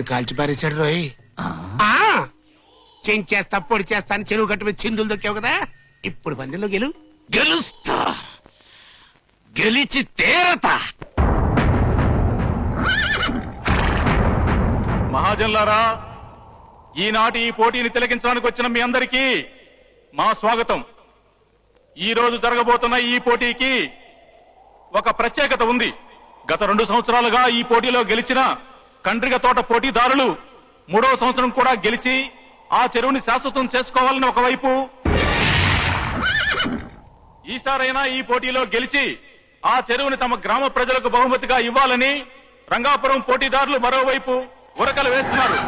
కాల్చి పారేశాడు రోయ్. చెంచేస్తా పొడి చేస్తా అని చెరువు గట్టు మీద చిందులు దొక్కావు కదా, ఇప్పుడు పందెంలో గెలుస్తా, గెలిచి తేరతా. మహాజన్లారా, ఈనాటి ఈ పోటీని తిలకించడానికి వచ్చిన మీ అందరికీ మా స్వాగతం. ఈ రోజు జరగబోతున్న ఈ పోటీకి ఒక ప్రత్యేకత ఉంది. గత 2 సంవత్సరాలుగా ఈ పోటీలో గెలిచిన కండ్రిగ తోట పోటీదారులు 3వ సంవత్సరం కూడా గెలిచి ఆ చెరువుని శాశ్వతం చేసుకోవాలని ఒకవైపు, ఈసారైనా ఈ పోటీలో గెలిచి ఆ చెరువుని తమ గ్రామ ప్రజలకు బహుమతిగా ఇవ్వాలని రంగాపురం పోటీదారులు మరోవైపు ఉరకలు వేస్తున్నారు.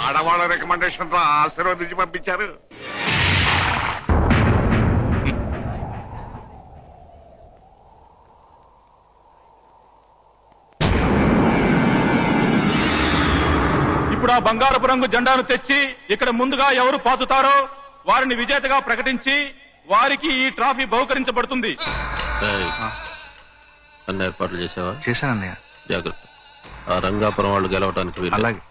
ఆడవాళ్ళ రికమెండేషన్ తో ఆశీర్వదించి పంపించారు. ఇప్పుడు ఆ బంగారపు రంగు జెండాను తెచ్చి ఇక్కడ ముందుగా ఎవరు పాతుతారో వారిని విజేతగా ప్రకటించి వారికి ఈ ట్రాఫీ బహుకరించబడుతుంది. అన్న ఏర్పాట్లు చేసావా? చేశానన్నయ్య. జాగ్రత్త, ఆ రంగాపురం వాళ్ళు గెలవడానికి వీలు. అలాగే.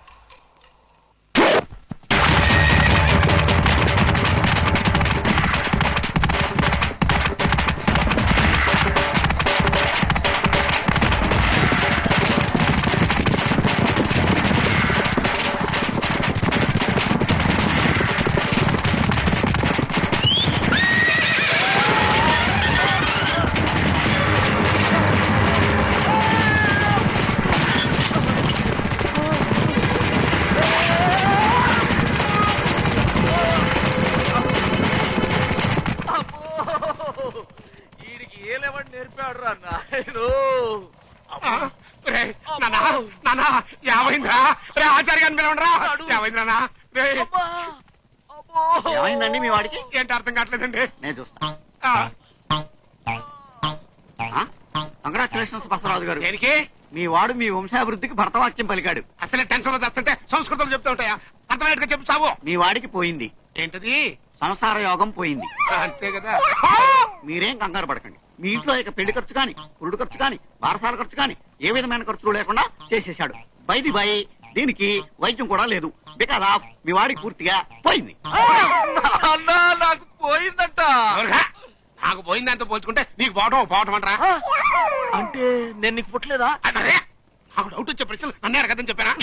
ఏమైందిరా? ఆచార్యాన్ని పిలవండిరా. ఏమైందిరా? ఏమైందండి మీ వాడికి? ఏంటి అర్థం కావట్లేదండి. నేను చూస్తా. కంగ్రాచులేషన్స్ బసవరాజు గారు. దేనికి? మీ వాడు మీ వంశాభివృద్ధికి భర్తవాక్యం పలికాడు. అసలే టెన్షన్ లో చేస్తుంటే సంస్కృతం చెప్తూ ఉంటాయా? అర్థమయ్యేట్టుగా చెప్పు సావు. మీ వాడికి పోయింది. ఏంటది? సంసార యోగం పోయింది. అంతే కదా. మీరేం కంగారు పడకండి. మీ ఇంట్లో ఇక పెళ్లి ఖర్చు కాని, పురుడు ఖర్చు కాని, బారసాల ఖర్చు కాని ఏ విధమైన ఖర్చులు లేకుండా చేసేశాడు. బైది బై దీనికి వైద్యం కూడా లేదు. బికాజ్ ఆఫ్ మీ వాడికి పూర్తిగా పోయింది. నాకు పోయిందంట. నాకు పోయిందంతా పోల్చుకుంటే నీకు పోవటం అంటారా? అంటే నేను నీకు పుట్టలేదా? అరే, నాకు డౌట్ వచ్చే ప్రశ్నలు నన్నే అడగదని చెప్పానా?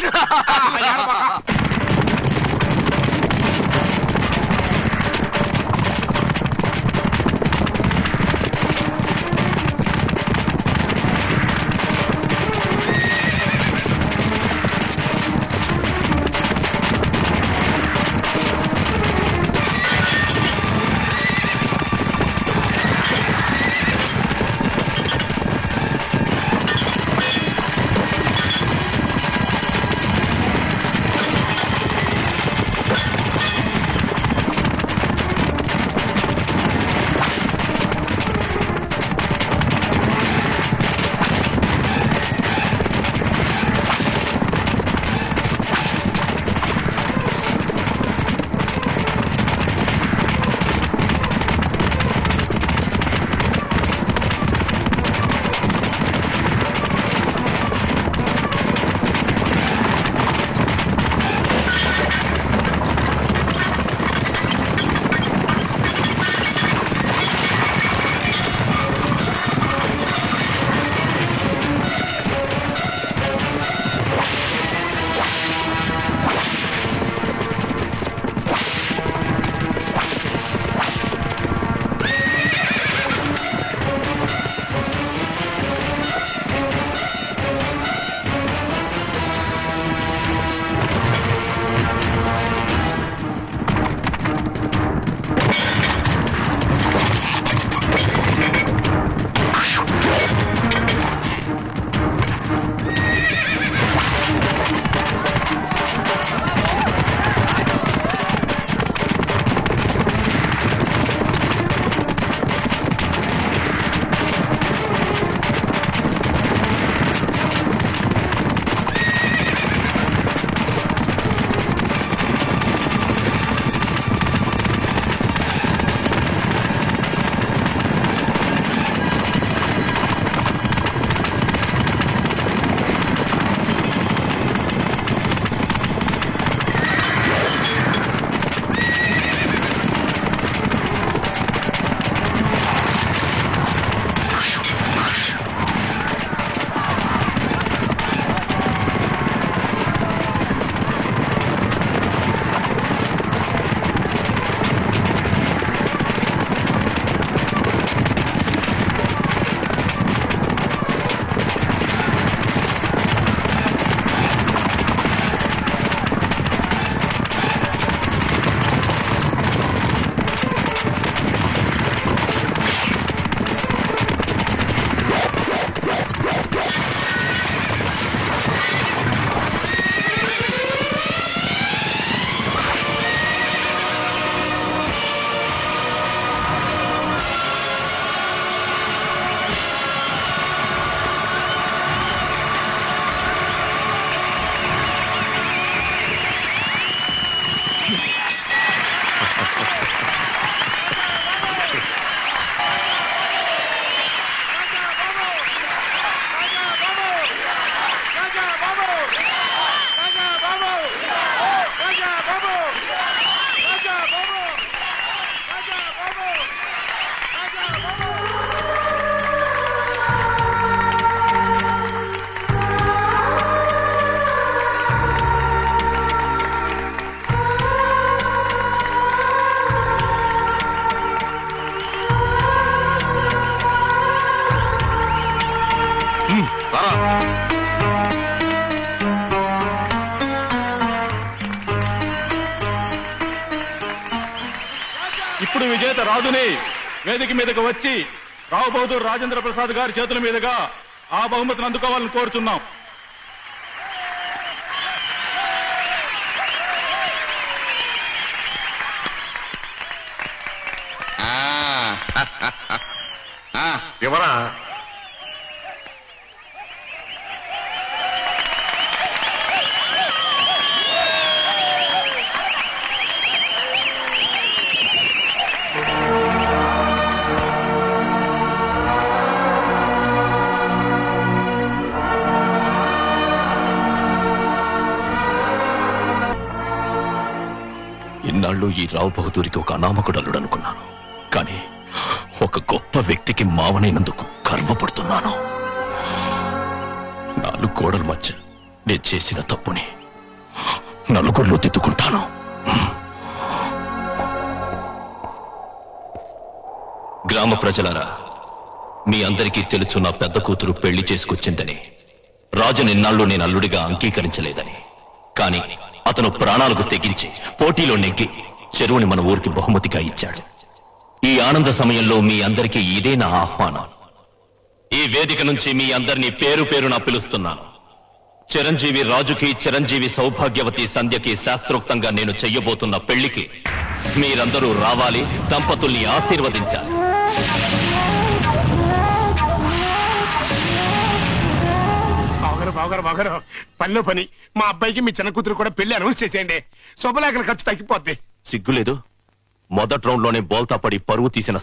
ఇప్పుడు విజేత రాజుని వేదిక మీదకి వచ్చి రావు బహదూర్ రాజేంద్ర ప్రసాద్ గారి చేతుల మీదుగా ఆ బహుమతిని అందుకోవాలని కోరుచున్నాం. ఎవరా? ఇన్నాళ్ళు ఈ రావు బహదూరికి ఒక అనామకుడు అల్లుడు అనుకున్నాను, కానీ ఒక గొప్ప వ్యక్తికి మావనైనందుకు గర్వపడుతున్నాను. 4 గోడల మధ్య నేను చేసిన తప్పుని నలుగురిలో దిద్దుకుంటాను. గ్రామ ప్రజలారా, మీ అందరికీ తెలుసు నా పెద్ద కూతురు పెళ్లి చేసుకొచ్చిందని. రాజు నిన్నాళ్ళు నేను అల్లుడిగా అంగీకరించలేదని. కానీ అతను ప్రాణాలకు తెగించి పోటీలో నెగ్గి చెరువుని మన ఊరికి బహుమతిగా ఇచ్చాడు. ఈ ఆనంద సమయంలో మీ అందరికీ ఇదే నా ఆహ్వానం. ఈ వేదిక నుంచి మీ అందరినీ పేరు పేరున పిలుస్తున్నాను. చిరంజీవి రాజుకి, చిరంజీవి సౌభాగ్యవతి సంధ్యకి శాస్త్రోక్తంగా నేను చెయ్యబోతున్న పెళ్లికి మీరందరూ రావాలి, దంపతుల్ని ఆశీర్వదించాలి. బావగారు పనిలో పని మా అబ్బాయికి మీ చిన్న కూతురు కూడా పెళ్లి అనౌన్స్ చేసేయండి. శుభలేఖల ఖర్చు తగ్గిపోద్ది. సిగ్గులేదు? మొదటి రౌండ్ లోనే బోల్తా పడి పరువు తీసిన